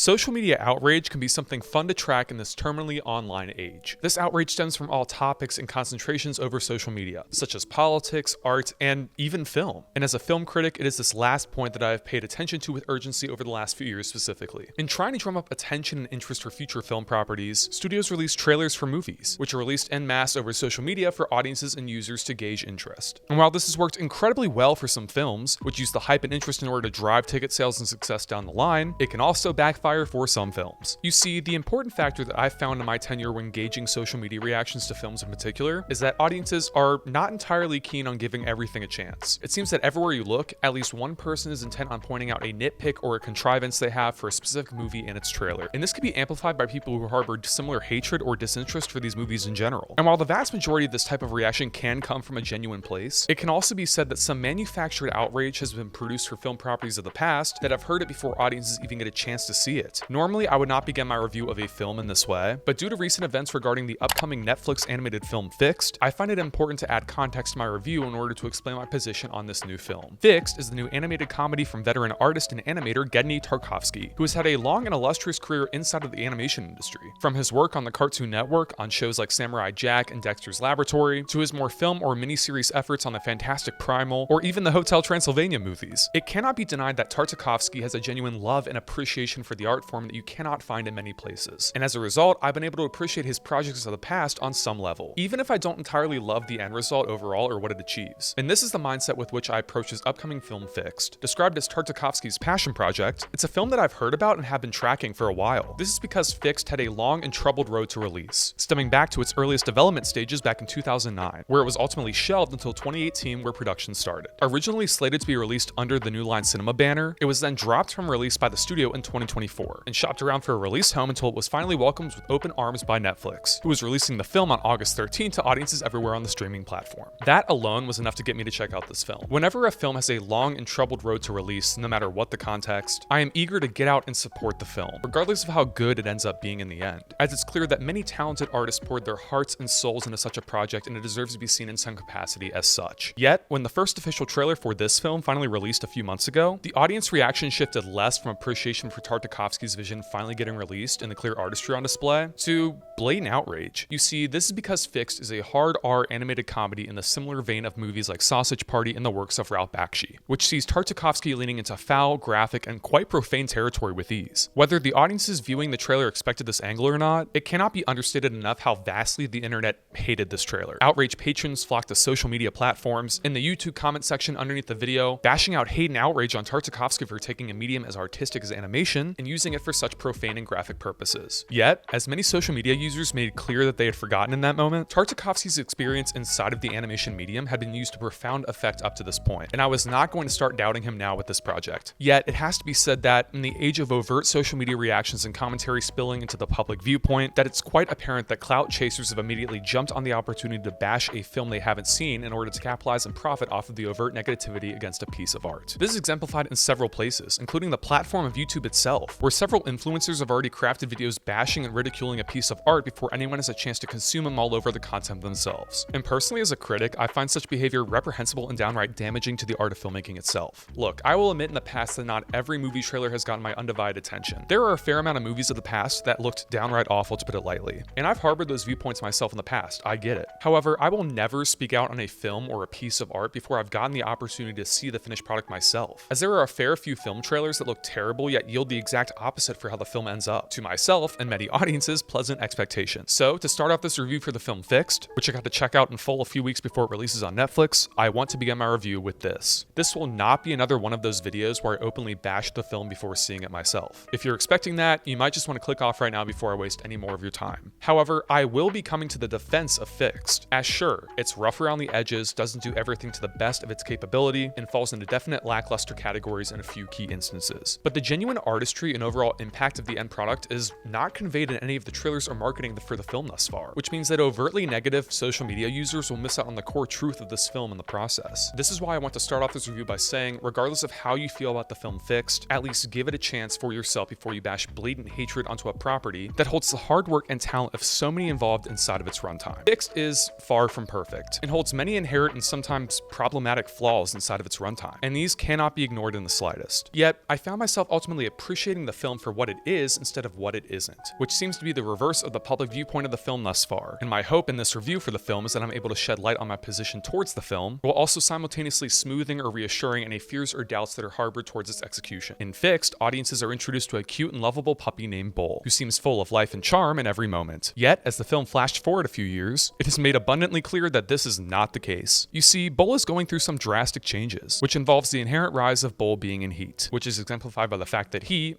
Social media outrage can be something fun to track in this terminally online age. This outrage stems from all topics and concentrations over social media, such as politics, art, and even film. And as a film critic, it is this last point that I have paid attention to with urgency over the last few years specifically. In trying to drum up attention and interest for future film properties, studios release trailers for movies, which are released en masse over social media for audiences and users to gauge interest. And while this has worked incredibly well for some films, which use the hype and interest in order to drive ticket sales and success down the line, it can also backfire for some films. You see, the important factor that I've found in my tenure when gauging social media reactions to films in particular is that audiences are not entirely keen on giving everything a chance. It seems that everywhere you look, at least one person is intent on pointing out a nitpick or a contrivance they have for a specific movie and its trailer. And this can be amplified by people who harbor similar hatred or disinterest for these movies in general. And while the vast majority of this type of reaction can come from a genuine place, it can also be said that some manufactured outrage has been produced for film properties of the past that have heard it before audiences even get a chance to see it. Normally, I would not begin my review of a film in this way, but due to recent events regarding the upcoming Netflix animated film Fixed, I find it important to add context to my review in order to explain my position on this new film. Fixed is the new animated comedy from veteran artist and animator Genndy Tartakovsky, who has had a long and illustrious career inside of the animation industry. From his work on the Cartoon Network on shows like Samurai Jack and Dexter's Laboratory, to his more film or miniseries efforts on the fantastic Primal, or even the Hotel Transylvania movies, it cannot be denied that Tartakovsky has a genuine love and appreciation for the art form that you cannot find in many places. And as a result, I've been able to appreciate his projects of the past on some level, even if I don't entirely love the end result overall or what it achieves. And this is the mindset with which I approach his upcoming film Fixed. Described as Tartakovsky's passion project, it's a film that I've heard about and have been tracking for a while. This is because Fixed had a long and troubled road to release, stemming back to its earliest development stages back in 2009, where it was ultimately shelved until 2018 where production started. Originally slated to be released under the New Line Cinema banner, it was then dropped from release by the studio in 2024, and shopped around for a release home until it was finally welcomed with open arms by Netflix, who was releasing the film on August 13th to audiences everywhere on the streaming platform. That alone was enough to get me to check out this film. Whenever a film has a long and troubled road to release, no matter what the context, I am eager to get out and support the film, regardless of how good it ends up being in the end, as it's clear that many talented artists poured their hearts and souls into such a project and it deserves to be seen in some capacity as such. Yet, when the first official trailer for this film finally released a few months ago, the audience reaction shifted less from appreciation for Tartakovsky's vision finally getting released and the clear artistry on display to blatant outrage. You see, this is because Fixed is a hard R animated comedy in the similar vein of movies like Sausage Party and the works of Ralph Bakshi, which sees Tartakovsky leaning into foul, graphic, and quite profane territory with ease. Whether the audiences viewing the trailer expected this angle or not, it cannot be understated enough how vastly the internet hated this trailer. Outrage patrons flocked to social media platforms, in the YouTube comment section underneath the video, bashing out hate and outrage on Tartakovsky for taking a medium as artistic as animation and using it for such profane and graphic purposes. Yet, as many social media users made clear that they had forgotten in that moment, Tartakovsky's experience inside of the animation medium had been used to profound effect up to this point, and I was not going to start doubting him now with this project. Yet, it has to be said that, in the age of overt social media reactions and commentary spilling into the public viewpoint, that it's quite apparent that clout chasers have immediately jumped on the opportunity to bash a film they haven't seen in order to capitalize and profit off of the overt negativity against a piece of art. This is exemplified in several places, including the platform of YouTube itself, where several influencers have already crafted videos bashing and ridiculing a piece of art before anyone has a chance to consume them all over the content themselves. And personally, as a critic, I find such behavior reprehensible and downright damaging to the art of filmmaking itself. Look, I will admit in the past that not every movie trailer has gotten my undivided attention. There are a fair amount of movies of the past that looked downright awful, to put it lightly, and I've harbored those viewpoints myself in the past, I get it. However, I will never speak out on a film or a piece of art before I've gotten the opportunity to see the finished product myself, as there are a fair few film trailers that look terrible yet yield the exact opposite for how the film ends up, to myself and many audiences' pleasant expectations. So, to start off this review for the film Fixed, which I got to check out in full a few weeks before it releases on Netflix, I want to begin my review with this. This will not be another one of those videos where I openly bash the film before seeing it myself. If you're expecting that, you might just want to click off right now before I waste any more of your time. However, I will be coming to the defense of Fixed, as sure, it's rough around the edges, doesn't do everything to the best of its capability, and falls into definite lackluster categories in a few key instances. But the genuine artistry and overall impact of the end product is not conveyed in any of the trailers or marketing for the film thus far, which means that overtly negative social media users will miss out on the core truth of this film in the process. This is why I want to start off this review by saying, regardless of how you feel about the film Fixed, at least give it a chance for yourself before you bash blatant hatred onto a property that holds the hard work and talent of so many involved inside of its runtime. Fixed is far from perfect and holds many inherent and sometimes problematic flaws inside of its runtime, and these cannot be ignored in the slightest. Yet, I found myself ultimately appreciating the film for what it is instead of what it isn't, which seems to be the reverse of the public viewpoint of the film thus far. And my hope in this review for the film is that I'm able to shed light on my position towards the film, while also simultaneously smoothing or reassuring any fears or doubts that are harbored towards its execution. In Fixed, audiences are introduced to a cute and lovable puppy named Bull, who seems full of life and charm in every moment. Yet, as the film flashed forward a few years, it is made abundantly clear that this is not the case. You see, Bull is going through some drastic changes, which involves the inherent rise of Bull being in heat, which is exemplified by the fact that he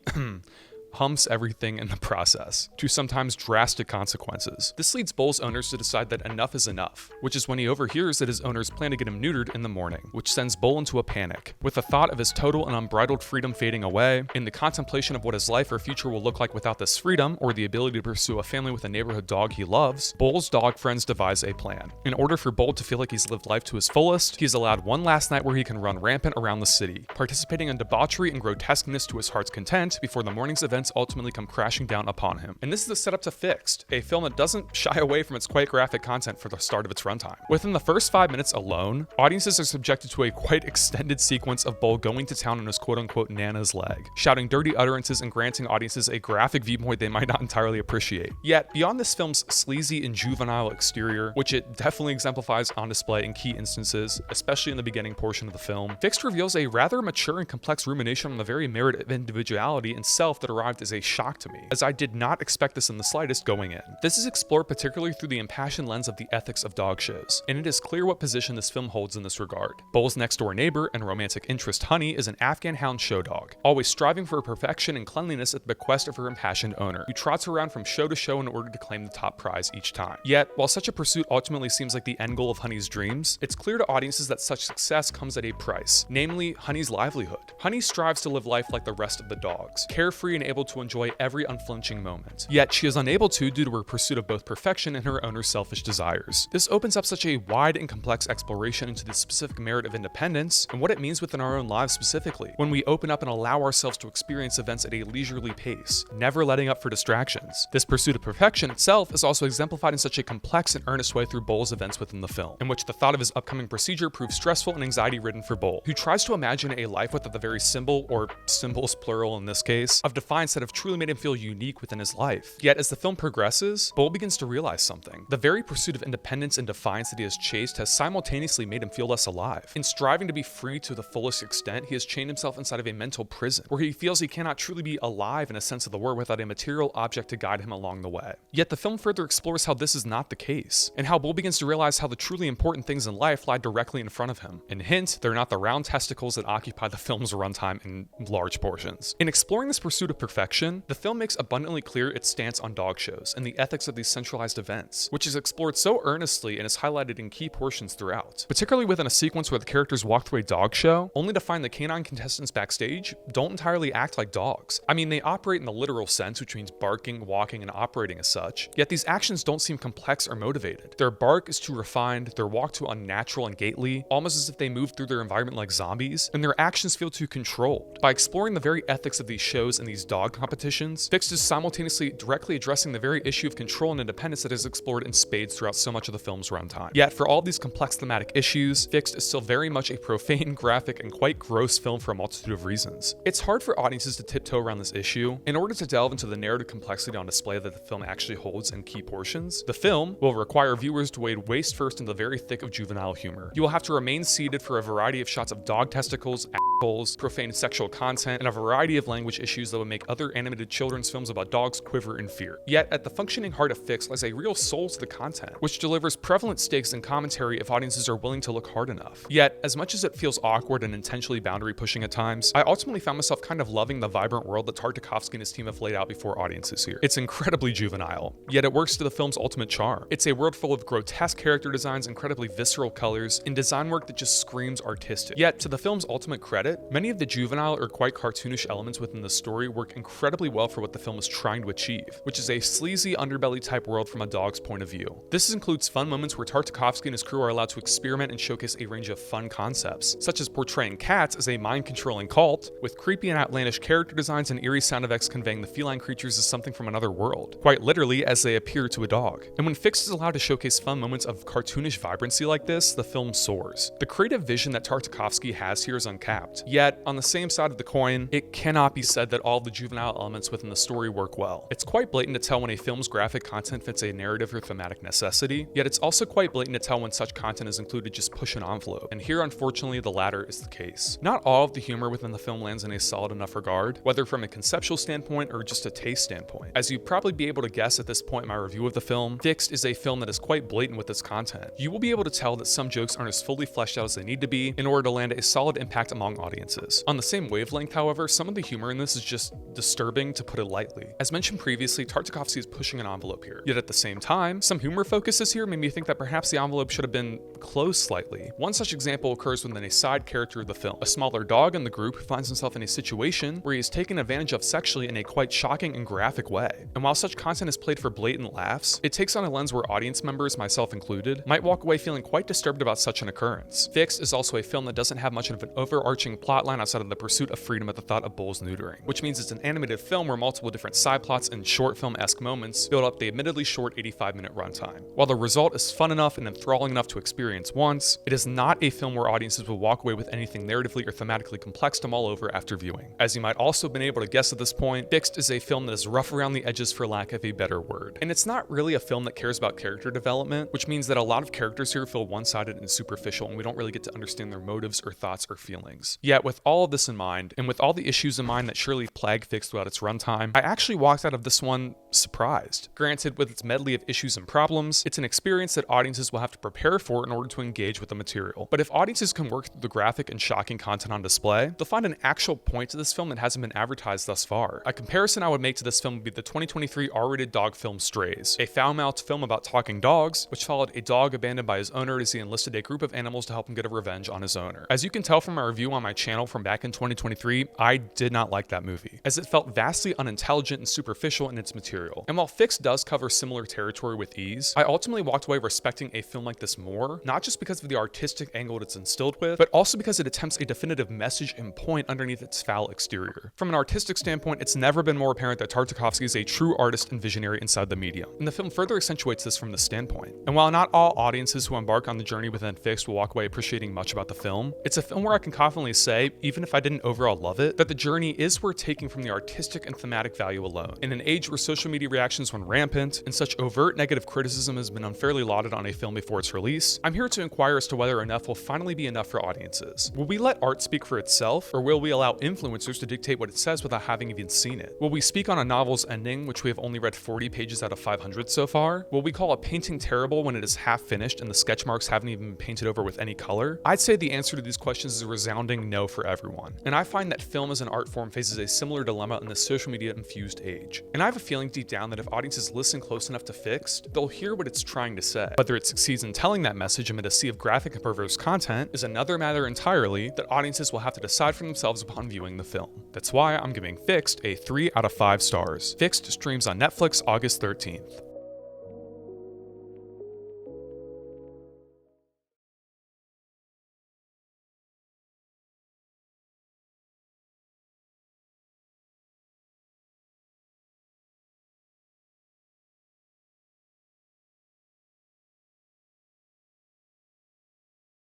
humps everything in the process, to sometimes drastic consequences. This leads Bull's owners to decide that enough is enough, which is when he overhears that his owners plan to get him neutered in the morning, which sends Bull into a panic. With the thought of his total and unbridled freedom fading away, in the contemplation of what his life or future will look like without this freedom, or the ability to pursue a family with a neighborhood dog he loves, Bull's dog friends devise a plan. In order for Bull to feel like he's lived life to his fullest, he is allowed one last night where he can run rampant around the city, participating in debauchery and grotesqueness to his heart's content before the morning's events ultimately come crashing down upon him. And this is the setup to Fixed, a film that doesn't shy away from its quite graphic content for the start of its runtime. Within the first 5 minutes alone, audiences are subjected to a quite extended sequence of Bull going to town on his quote-unquote Nana's leg, shouting dirty utterances and granting audiences a graphic viewpoint they might not entirely appreciate. Yet, beyond this film's sleazy and juvenile exterior, which it definitely exemplifies on display in key instances, especially in the beginning portion of the film, Fixed reveals a rather mature and complex rumination on the very merit of individuality and self that arrived as a shock to me, as I did not expect this in the slightest going in. This is explored particularly through the impassioned lens of the ethics of dog shows, and it is clear what position this film holds in this regard. Bull's next-door neighbor and romantic interest Honey is an Afghan hound show dog, always striving for perfection and cleanliness at the bequest of her impassioned owner, who trots her around from show to show in order to claim the top prize each time. Yet, while such a pursuit ultimately seems like the end goal of Honey's dreams, it's clear to audiences that such success comes at a price, namely Honey's livelihood. Honey strives to live life like the rest of the dogs, carefree and able to enjoy every unflinching moment. Yet she is unable to due to her pursuit of both perfection and her owner's selfish desires. This opens up such a wide and complex exploration into the specific merit of independence and what it means within our own lives specifically, when we open up and allow ourselves to experience events at a leisurely pace, never letting up for distractions. This pursuit of perfection itself is also exemplified in such a complex and earnest way through Bull's events within the film, in which the thought of his upcoming procedure proves stressful and anxiety-ridden for Bull, who tries to imagine a life without the very symbol, or symbols plural in this case, of defiance that have truly made him feel unique within his life. Yet as the film progresses, Bull begins to realize something. The very pursuit of independence and defiance that he has chased has simultaneously made him feel less alive. In striving to be free to the fullest extent, he has chained himself inside of a mental prison, where he feels he cannot truly be alive in a sense of the word without a material object to guide him along the way. Yet the film further explores how this is not the case, and how Bull begins to realize how the truly important things in life lie directly in front of him. And hint, they're not the round testicles that occupy the film's runtime in large portions. In exploring this pursuit of perfection, the film makes abundantly clear its stance on dog shows and the ethics of these centralized events, which is explored so earnestly and is highlighted in key portions throughout, particularly within a sequence where the characters walk through a dog show, only to find the canine contestants backstage don't entirely act like dogs. I mean, they operate in the literal sense, which means barking, walking, and operating as such, yet these actions don't seem complex or motivated. Their bark is too refined, their walk too unnatural and gately, almost as if they move through their environment like zombies, and their actions feel too controlled. By exploring the very ethics of these shows and these dog competitions, Fixed is simultaneously directly addressing the very issue of control and independence that is explored in spades throughout so much of the film's runtime. Yet, for all these complex thematic issues, Fixed is still very much a profane, graphic, and quite gross film for a multitude of reasons. It's hard for audiences to tiptoe around this issue. In order to delve into the narrative complexity on display that the film actually holds in key portions, the film will require viewers to wade waist first into the very thick of juvenile humor. You will have to remain seated for a variety of shots of dog testicles, assholes, profane sexual content, and a variety of language issues that would make other animated children's films about dogs quiver in fear. Yet, at the functioning heart of Fixed lies a real soul to the content, which delivers prevalent stakes and commentary if audiences are willing to look hard enough. Yet, as much as it feels awkward and intentionally boundary pushing at times, I ultimately found myself kind of loving the vibrant world that Tartakovsky and his team have laid out before audiences here. It's incredibly juvenile, yet it works to the film's ultimate charm. It's a world full of grotesque character designs, incredibly visceral colors, and design work that just screams artistic. Yet, to the film's ultimate credit, many of the juvenile or quite cartoonish elements within the story work incredibly well for what the film is trying to achieve, which is a sleazy underbelly type world from a dog's point of view. This includes fun moments where Tartakovsky and his crew are allowed to experiment and showcase a range of fun concepts, such as portraying cats as a mind-controlling cult, with creepy and outlandish character designs and eerie sound effects conveying the feline creatures as something from another world, quite literally as they appear to a dog. And when Fixed is allowed to showcase fun moments of cartoonish vibrancy like this, the film soars. The creative vision that Tartakovsky has here is uncapped. Yet, on the same side of the coin, it cannot be said that all of the juvenile juvenile elements within the story work well. It's quite blatant to tell when a film's graphic content fits a narrative or thematic necessity, yet it's also quite blatant to tell when such content is included just push an envelope, and here unfortunately the latter is the case. Not all of the humor within the film lands in a solid enough regard, whether from a conceptual standpoint or just a taste standpoint. As you'd probably be able to guess at this point in my review of the film, Fixed is a film that is quite blatant with its content. You will be able to tell that some jokes aren't as fully fleshed out as they need to be in order to land a solid impact among audiences. On the same wavelength, however, some of the humor in this is just disturbing, to put it lightly. As mentioned previously, Tartakovsky is pushing an envelope here. Yet at the same time, some humor focuses here made me think that perhaps the envelope should have been closed slightly. One such example occurs within a side character of the film, a smaller dog in the group who finds himself in a situation where he is taken advantage of sexually in a quite shocking and graphic way. And while such content is played for blatant laughs, it takes on a lens where audience members, myself included, might walk away feeling quite disturbed about such an occurrence. Fixed is also a film that doesn't have much of an overarching plotline outside of the pursuit of freedom at the thought of Bull's neutering, which means it's an animated film where multiple different side plots and short film-esque moments build up the admittedly short 85-minute runtime. While the result is fun enough and enthralling enough to experience once, it is not a film where audiences will walk away with anything narratively or thematically complex to mull over after viewing. As you might also have been able to guess at this point, Fixed is a film that is rough around the edges for lack of a better word. And it's not really a film that cares about character development, which means that a lot of characters here feel one-sided and superficial, and we don't really get to understand their motives or thoughts or feelings. Yet with all of this in mind, and with all the issues in mind that surely plague Fixed throughout its runtime, I actually walked out of this one surprised. Granted, with its medley of issues and problems, it's an experience that audiences will have to prepare for in order to engage with the material. But if audiences can work through the graphic and shocking content on display, they'll find an actual point to this film that hasn't been advertised thus far. A comparison I would make to this film would be the 2023 R-rated dog film Strays, a foul-mouthed film about talking dogs, which followed a dog abandoned by his owner as he enlisted a group of animals to help him get a revenge on his owner. As you can tell from my review on my channel from back in 2023, I did not like that movie, as it felt vastly unintelligent and superficial in its material. And while Fixed does cover similar territory with ease, I ultimately walked away respecting a film like this more, not just because of the artistic angle it's instilled with, but also because it attempts a definitive message and point underneath its foul exterior. From an artistic standpoint, it's never been more apparent that Tartakovsky is a true artist and visionary inside the medium, and the film further accentuates this from this standpoint. And while not all audiences who embark on the journey within Fixed will walk away appreciating much about the film, it's a film where I can confidently say, even if I didn't overall love it, that the journey is worth taking from the artistic and thematic value alone. In an age where social media reactions run rampant, and such overt negative criticism has been unfairly lauded on a film before its release, I'm here to inquire as to whether enough will finally be enough for audiences. Will we let art speak for itself, or will we allow influencers to dictate what it says without having even seen it? Will we speak on a novel's ending, which we have only read 40 pages out of 500 so far? Will we call a painting terrible when it is half finished and the sketch marks haven't even been painted over with any color? I'd say the answer to these questions is a resounding no for everyone. And I find that film as an art form faces a similar dilemma in this social media infused age. And I have a feeling deep down that if audiences listen close enough to Fixed, they'll hear what it's trying to say. Whether it succeeds in telling that message amid a sea of graphic and perverse content is another matter entirely that audiences will have to decide for themselves upon viewing the film. That's why I'm giving Fixed a 3 out of 5 stars. Fixed streams on Netflix August 13th.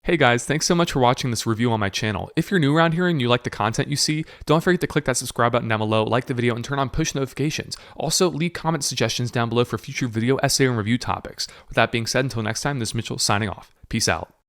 Hey guys, thanks so much for watching this review on my channel. If you're new around here and you like the content you see, don't forget to click that subscribe button down below, like the video, and turn on push notifications. Also, leave comment suggestions down below for future video, essay, and review topics. With that being said, until next time, this is Mitchell signing off. Peace out.